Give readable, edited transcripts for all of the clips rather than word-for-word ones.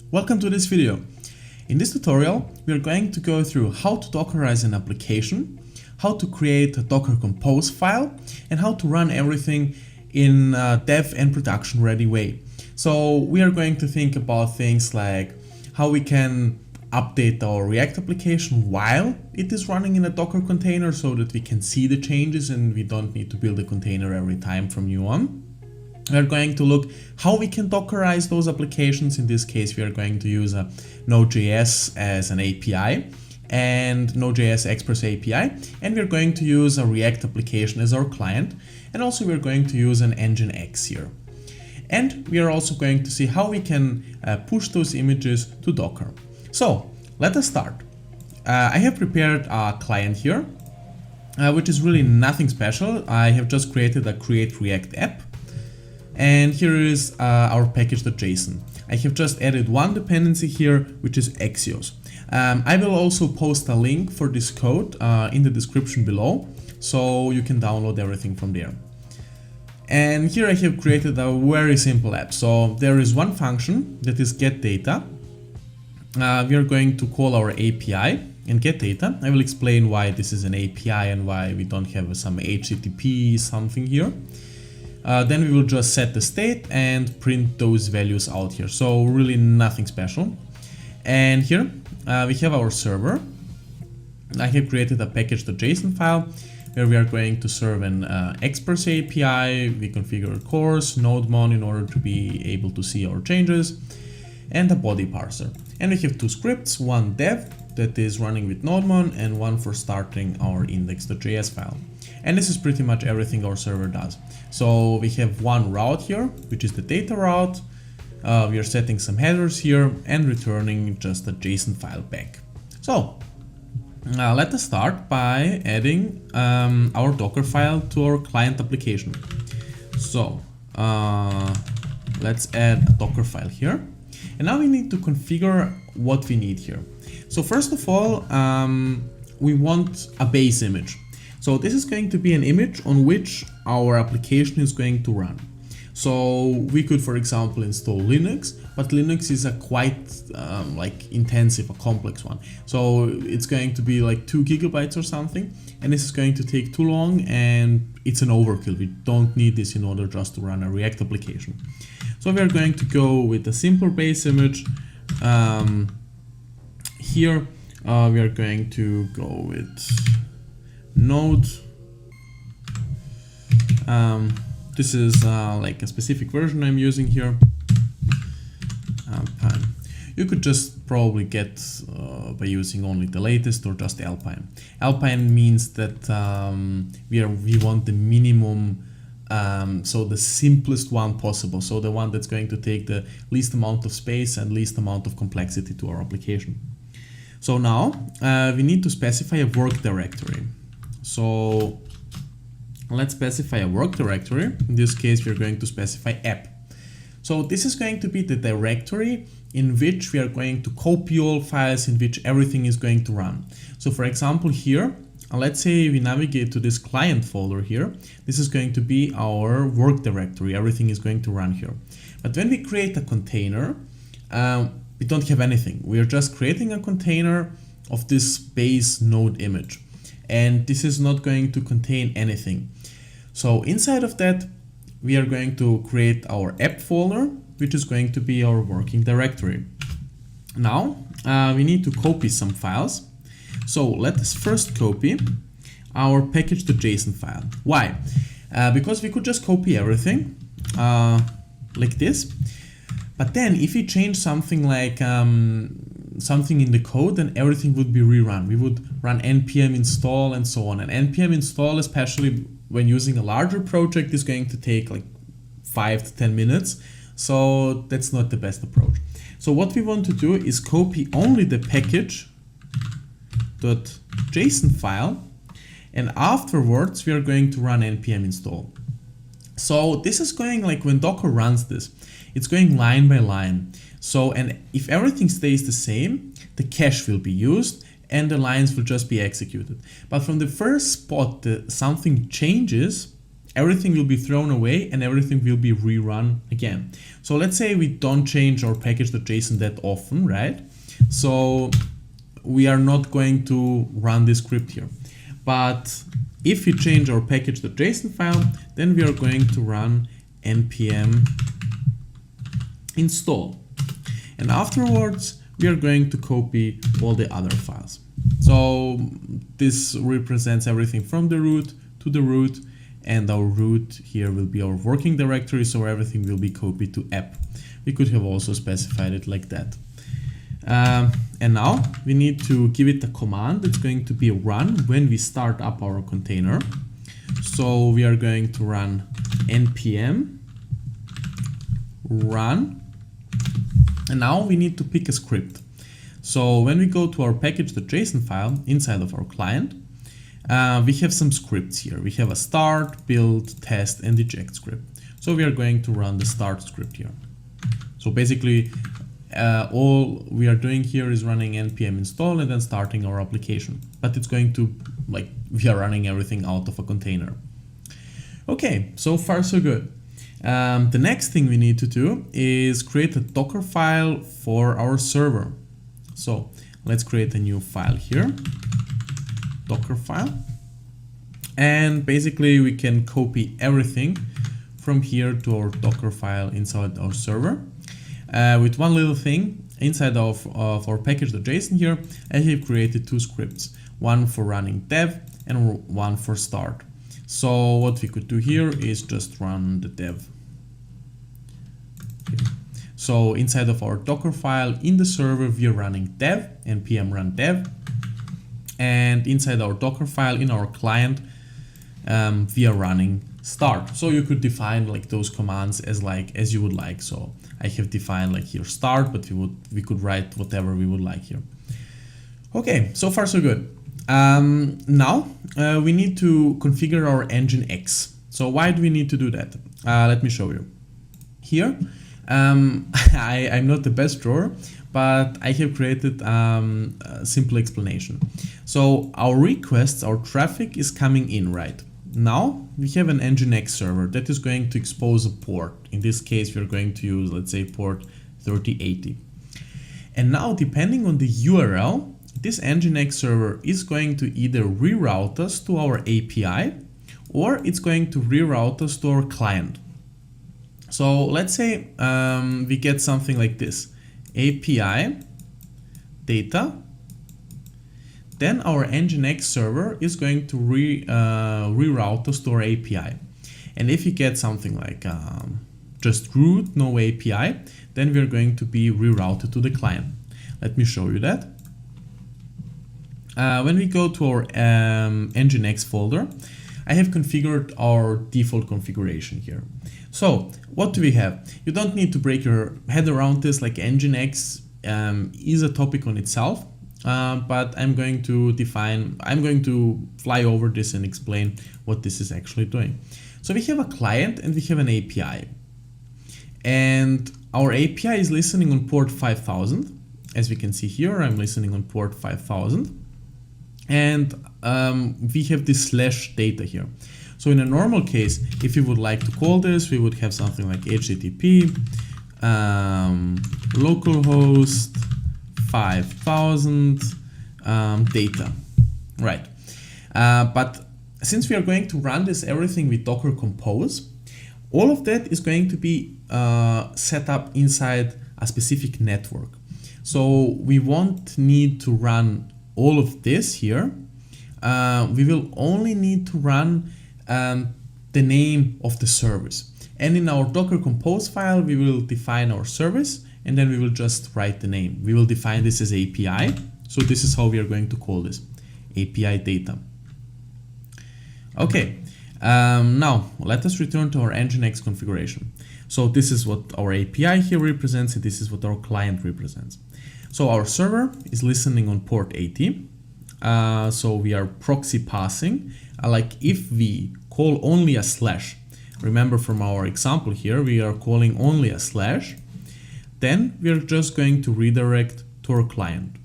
Welcome to this video. In this tutorial, we are going to go through how to Dockerize an application, how to create a Docker Compose file, and how to run everything in a dev and production ready way. So we are going to think about things like how we can update our React application while it is running in a Docker container so that we can see the changes and we don't need to build a container every time from new on. We are going to look how we can Dockerize those applications. In this case, we are going to use a Node.js as an API and Node.js Express API, and we are going to use a React application as our client, and also we are going to use an Nginx here. And we are also going to see how we can push those images to Docker. So let us start. I have prepared a client here, which is really nothing special. I have just created a create React app. And here is our package.json. I have just added one dependency here, which is Axios. I will also post a link for this code in the description below, so you can download everything from there. And here I have created a very simple app. So there is one function that is getData. We are going to call our API and getData. I will explain why this is an API and why we don't have some HTTP something here. Then we will just set the state and print those values out here. So really nothing special. And here we have our server. I have created a package.json file where we are going to serve an Express API. We configure a course, nodemon in order to be able to see our changes, and a body parser. And we have two scripts, one dev that is running with nodemon and one for starting our index.js file. And this is pretty much everything our server does. So we have one route here, which is the data route. We are setting some headers here and returning just a JSON file back. So let us start by adding our Docker file to our client application. So let's add a Docker file here. And now we need to configure what we need here. So first of all, we want a base image. So this is going to be an image on which our application is going to run. So we could, for example, install Linux, but Linux is a quite intensive, a complex one. So it's going to be like 2 GB or something, and this is going to take too long and it's an overkill. We don't need this in order just to run a React application. So we are going to go with a simple base image. Here we are going to go with Node. This is like a specific version I'm using here. Alpine. You could just probably get by using only the latest or just Alpine. Alpine means that we want the minimum, so the simplest one possible. So the one that's going to take the least amount of space and least amount of complexity to our application. So now we need to specify a work directory. So let's specify a work directory. In this case, we're going to specify app. So this is going to be the directory in which we are going to copy all files, in which everything is going to run. So for example, here, let's say we navigate to this client folder here. This is going to be our work directory. Everything is going to run here. But when we create a container, we don't have anything. We are just creating a container of this base node image. And this is not going to contain anything. So inside of that, we are going to create our app folder, which is going to be our working directory. Now we need to copy some files. So let us first copy our package.json file. Why? Because we could just copy everything like this. But then if we change something like something in the code, then everything would be rerun. We would run npm install and so on. And npm install, especially when using a larger project, is going to take like 5 to 10 minutes. So that's not the best approach. So what we want to do is copy only the package.json file, and afterwards we are going to run npm install. So this is going like when Docker runs this, it's going line by line. So, and if everything stays the same, the cache will be used and the lines will just be executed. But from the first spot that something changes, everything will be thrown away and everything will be rerun again. So let's say we don't change our package.json that often, right? So we are not going to run this script here. But if we change our package.json file, then we are going to run npm install. And afterwards, we are going to copy all the other files. So this represents everything from the root to the root, and our root here will be our working directory, so everything will be copied to app. We could have also specified it like that. And now we need to give it a command that's going to be run when we start up our container. So we are going to run npm run, and now we need to pick a script. So when we go to our package.json file inside of our client, we have some scripts here. We have a start, build, test, and eject script. So we are going to run the start script here. So basically, all we are doing here is running npm install and then starting our application. But it's going to, like, we are running everything out of a container. Okay, so far so good. The next thing we need to do is create a Dockerfile for our server. So let's create a new file here. Dockerfile, and basically we can copy everything from here to our Dockerfile inside our server. With one little thing, inside of our package.json here, I have created two scripts, one for running dev and one for start. So what we could do here is just run the dev. Okay. So inside of our Dockerfile in the server, we are running dev, npm run dev. And inside our Dockerfile in our client, we are running start. So you could define like those commands as you would like. So I have defined like here start, but we could write whatever we would like here. Okay, so far so good. Now we need to configure our Nginx. So why do we need to do that? Let me show you. Here, I'm not the best drawer, but I have created a simple explanation. So our requests, our traffic is coming in right now. We have an Nginx server that is going to expose a port. In this case, we're going to use, let's say, port 3080. And now, depending on the URL, this Nginx server is going to either reroute us to our API or it's going to reroute us to our client. So let's say we get something like this, API data. Then our Nginx server is going to reroute us to our API. And if you get something like just root, no API, then we're going to be rerouted to the client. Let me show you that. When we go to our Nginx folder, I have configured our default configuration here. So what do we have? You don't need to break your head around this, like Nginx is a topic on itself. But I'm going to fly over this and explain what this is actually doing. So we have a client and we have an API. And our API is listening on port 5000. As we can see here, I'm listening on port 5000. And we have this slash data here. So in a normal case, if we would like to call this, we would have something like HTTP localhost 5000 data, right? But since we are going to run this everything with Docker Compose, all of that is going to be set up inside a specific network. So we won't need to run all of this here. We will only need to run the name of the service. And in our Docker Compose file, we will define our service and then we will just write the name. We will define this as API. So this is how we are going to call this, API data. Okay, now let us return to our Nginx configuration. So this is what our API here represents and this is what our client represents. So our server is listening on port 80. So we are proxy passing, like if we call only a slash, remember from our example here, we are calling only a slash, then we are just going to redirect to our client.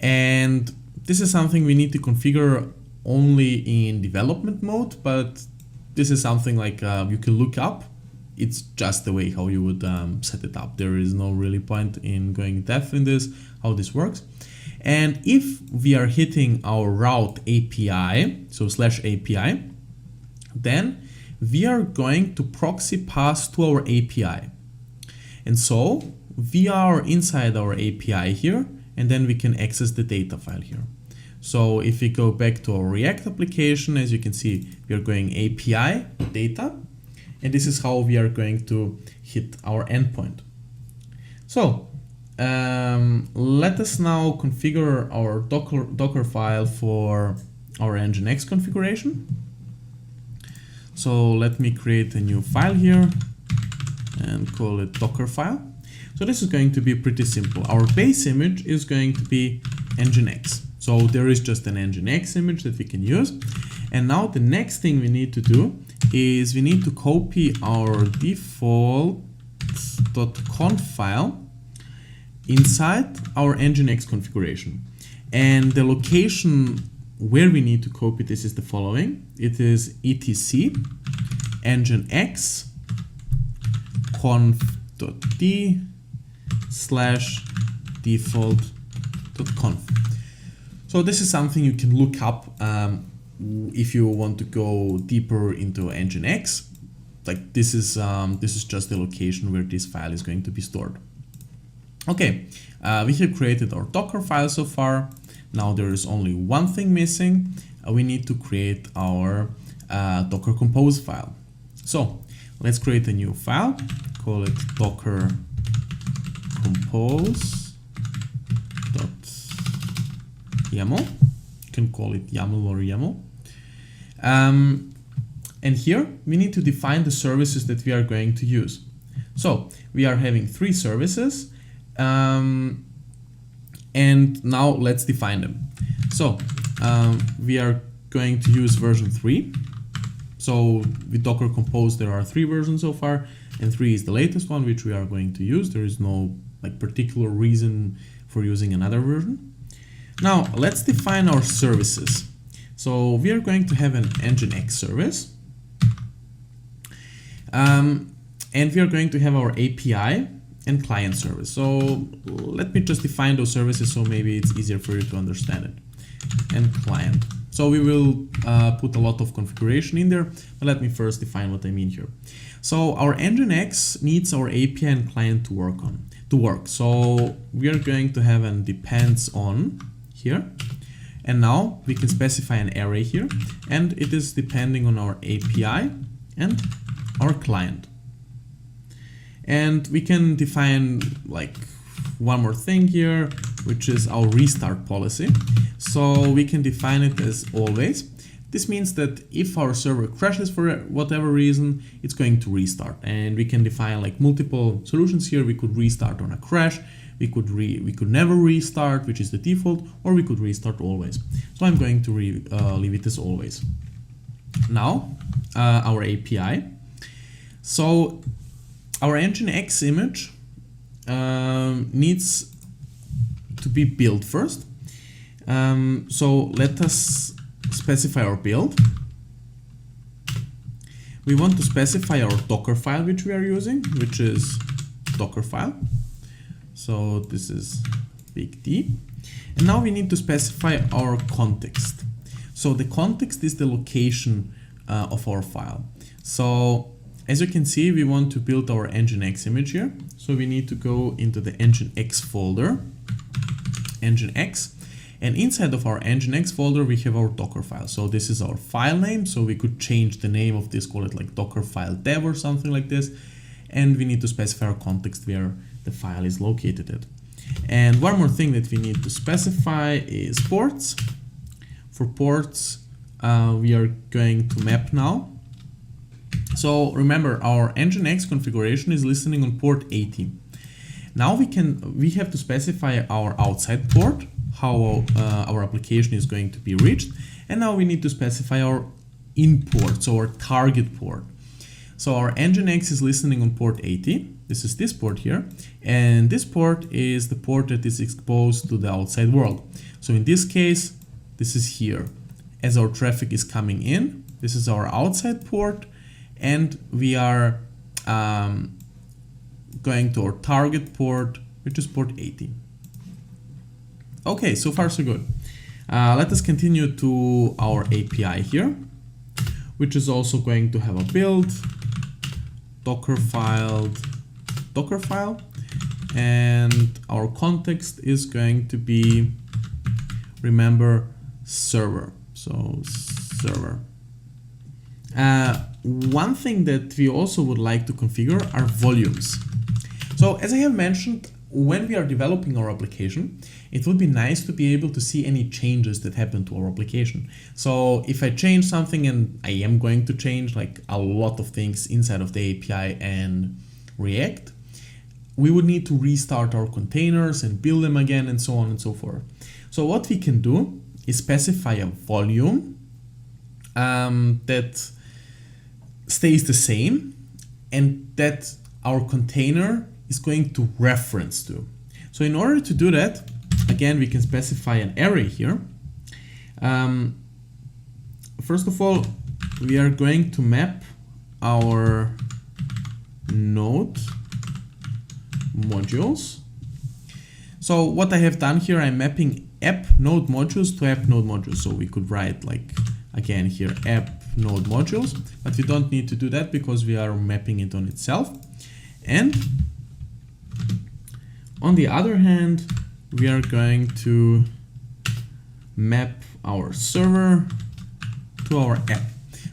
And this is something we need to configure only in development mode, but this is something like you can look up. It's just the way how you would set it up. There is no really point in going depth in this, how this works. And if we are hitting our route API, so /API, then we are going to proxy pass to our API. And so we are inside our API here, and then we can access the data file here. So if we go back to our React application, as you can see, we are going API data, and this is how we are going to hit our endpoint. So let us now configure our Dockerfile for our Nginx configuration. So let me create a new file here and call it Dockerfile. So this is going to be pretty simple. Our base image is going to be Nginx. So there is just an Nginx image that we can use. And now the next thing we need to do is we need to copy our default.conf file inside our Nginx configuration. And the location where we need to copy this is the following. It is etc nginx conf.d/default.conf. So this is something you can look up if you want to go deeper into Nginx. Like this is just the location where this file is going to be stored. Okay, we have created our Docker file so far. Now there is only one thing missing. We need to create our Docker Compose file. So let's create a new file. Call it Docker Compose.yaml. You can call it YAML or YAML. And here we need to define the services that we are going to use. So we are having 3 services. And now let's define them. So we are going to use version 3. So with Docker Compose there are 3 versions so far, and 3 is the latest one which we are going to use. There is no like particular reason for using another version. Now let's define our services. So we are going to have an Nginx service, and we are going to have our API and client service. So let me just define those services so maybe it's easier for you to understand it. And client. So we will put a lot of configuration in there, but let me first define what I mean here. So our Nginx needs our API and client to work. So we are going to have an depends on here. And now we can specify an array here, and it is depending on our API and our client. And we can define like one more thing here, which is our restart policy. So we can define it as always. This means that if our server crashes for whatever reason, it's going to restart. And we can define like multiple solutions here. We could restart on a crash. We could never restart, which is the default, or we could restart always. So I'm going to leave it as always. Now our API. So our Nginx image needs to be built first. So let us specify our build. We want to specify our Dockerfile which we are using, which is Dockerfile. So this is big D. And now we need to specify our context. So the context is the location of our file. So as you can see, we want to build our Nginx image here. So we need to go into the Nginx folder, Nginx. And inside of our Nginx folder, we have our Dockerfile. So this is our file name. So we could change the name of this, call it like Dockerfile dev or something like this. And we need to specify our context where the file is located at. And one more thing that we need to specify is ports. For ports, we are going to map now. So remember, our Nginx configuration is listening on port 80. Now we have to specify our outside port, how our application is going to be reached, and now we need to specify our in port, so our target port. So our Nginx is listening on port 80. This is this port here, and this port is the port that is exposed to the outside world. So in this case, this is here. As our traffic is coming in, This is our outside port, and we are going to our target port, which is port 80. Okay, so far so good. Let us continue to our API here, which is also going to have a build, Dockerfile, and our context is going to be, remember, server. So server. One thing that we also would like to configure are volumes. So as I have mentioned, when we are developing our application, it would be nice to be able to see any changes that happen to our application. So if I change something, and I am going to change like a lot of things inside of the API and React, we would need to restart our containers and build them again and so on and so forth. So what we can do is specify a volume that stays the same and that our container is going to reference to. So in order to do that, again, we can specify an array here. First of all, we are going to map our node modules. So what I have done here, I'm mapping app node modules to app node modules. So we could write like, again here, app node modules, but we don't need to do that because we are mapping it on itself. And on the other hand, we are going to map our server to our app.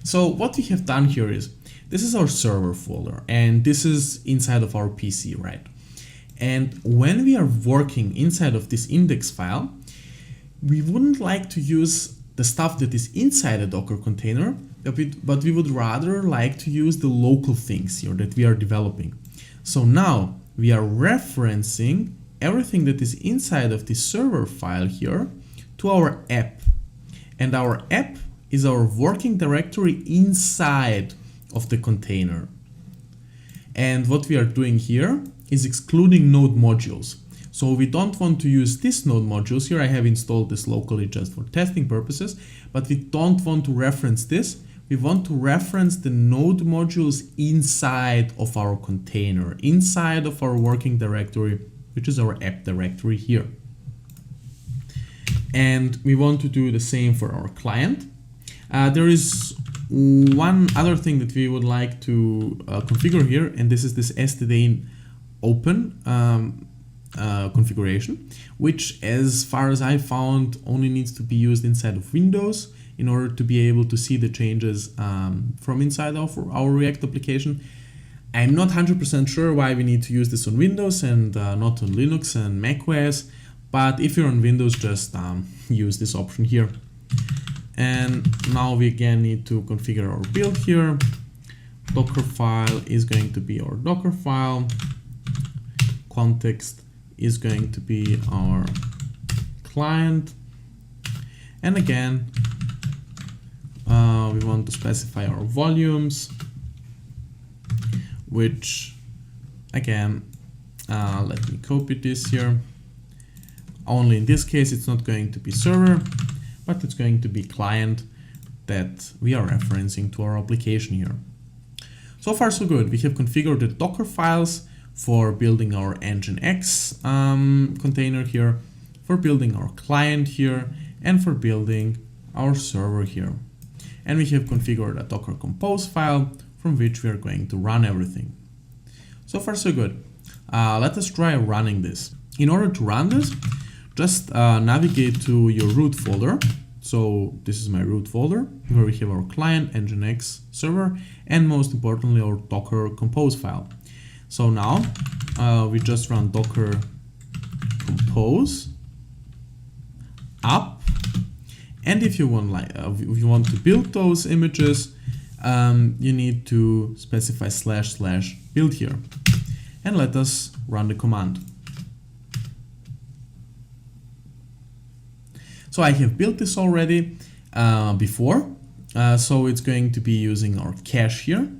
So what we have done here is, this is our server folder, and this is inside of our PC, right? And when we are working inside of this index file, we wouldn't like to use the stuff that is inside a Docker container, but we would rather like to use the local things here that we are developing. So now we are referencing everything that is inside of this server file here to our app. And our app is our working directory inside of the container. And what we are doing here is excluding node modules. So we don't want to use this node modules here. I have installed this locally just for testing purposes, but we don't want to reference this. We want to reference the node modules inside of our container, inside of our working directory, which is our app directory here. And we want to do the same for our client. There is one other thing that we would like to configure here, and this is this std open configuration, which, as far as I found, only needs to be used inside of Windows in order to be able to see the changes from inside of our React application. I'm not 100% sure why we need to use this on Windows and not on Linux and macOS, but if you're on Windows, just use this option here. And now we again need to configure our build here. Dockerfile is going to be our Dockerfile. Context is going to be our client. And again, we want to specify our volumes, which again, let me copy this here. Only in this case, it's not going to be server, but it's going to be client that we are referencing to our application here. So far so good. We have configured the Docker files for building our Nginx container here, for building our client here, and for building our server here. And we have configured a Docker compose file from which we are going to run everything. So far so good. Let us try running this. In order to run this, just navigate to your root folder. So this is my root folder where we have our client, Nginx server, and most importantly our Docker compose file. So now we just run docker compose up, and if you want to build those images, you need to specify / build here, and let us run the command. So I have built this already before, so it's going to be using our cache here.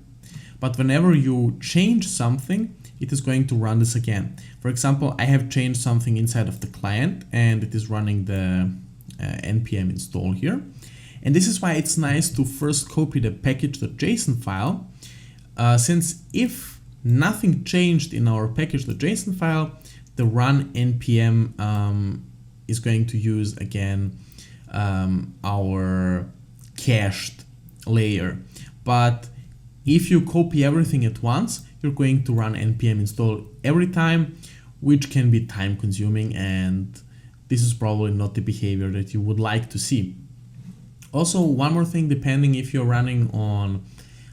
But whenever you change something, it is going to run this again. For example, I have changed something inside of the client, and it is running the npm install here. And this is why it's nice to first copy the package.json file, since if nothing changed in our package.json file, the run npm is going to use again our cached layer. But if you copy everything at once, you're going to run npm install every time, which can be time consuming, and this is probably not the behavior that you would like to see. Also, one more thing, depending if you're running on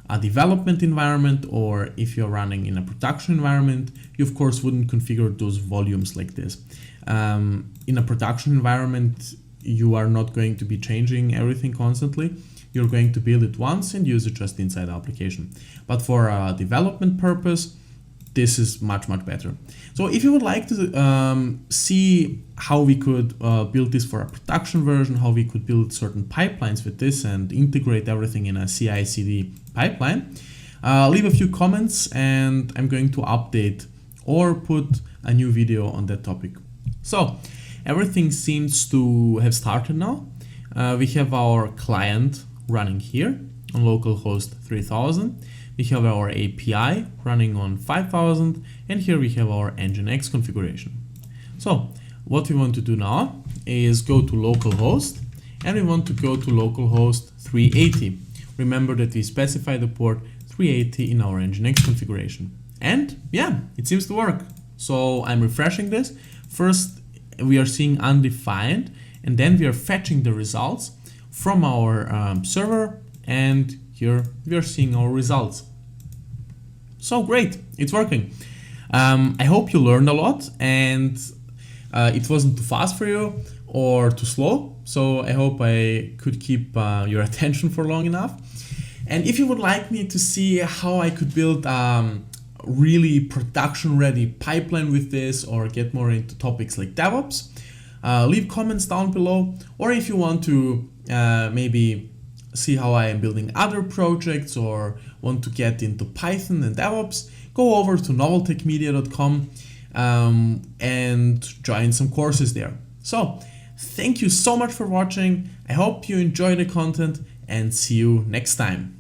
a development environment or if you're running in a production environment, you of course wouldn't configure those volumes like this. In a production environment, you are not going to be changing everything constantly. You're going to build it once and use it just inside the application. But for a development purpose, this is much better. So if you would like to see how we could build this for a production version, how we could build certain pipelines with this and integrate everything in a CI/CD pipeline, leave a few comments and I'm going to update or put a new video on that topic. So everything seems to have started now. We have our client running here on localhost 3000. We have our API running on 5000, and here we have our Nginx configuration. So what we want to do now is go to localhost, and we want to go to localhost 380. Remember that we specify the port 380 in our Nginx configuration. And yeah, it seems to work. So I'm refreshing this. First, we are seeing undefined, and then we are fetching the results from our server, and here we are seeing our results. So great, it's working. I hope you learned a lot and it wasn't too fast for you or too slow. So I hope I could keep your attention for long enough. And if you would like me to see how I could build really production ready pipeline with this, or get more into topics like DevOps, leave comments down below. Or if you want to maybe see how I am building other projects or want to get into Python and DevOps, go over to noveltechmedia.com and join some courses there. So thank you so much for watching. I hope you enjoy the content and see you next time.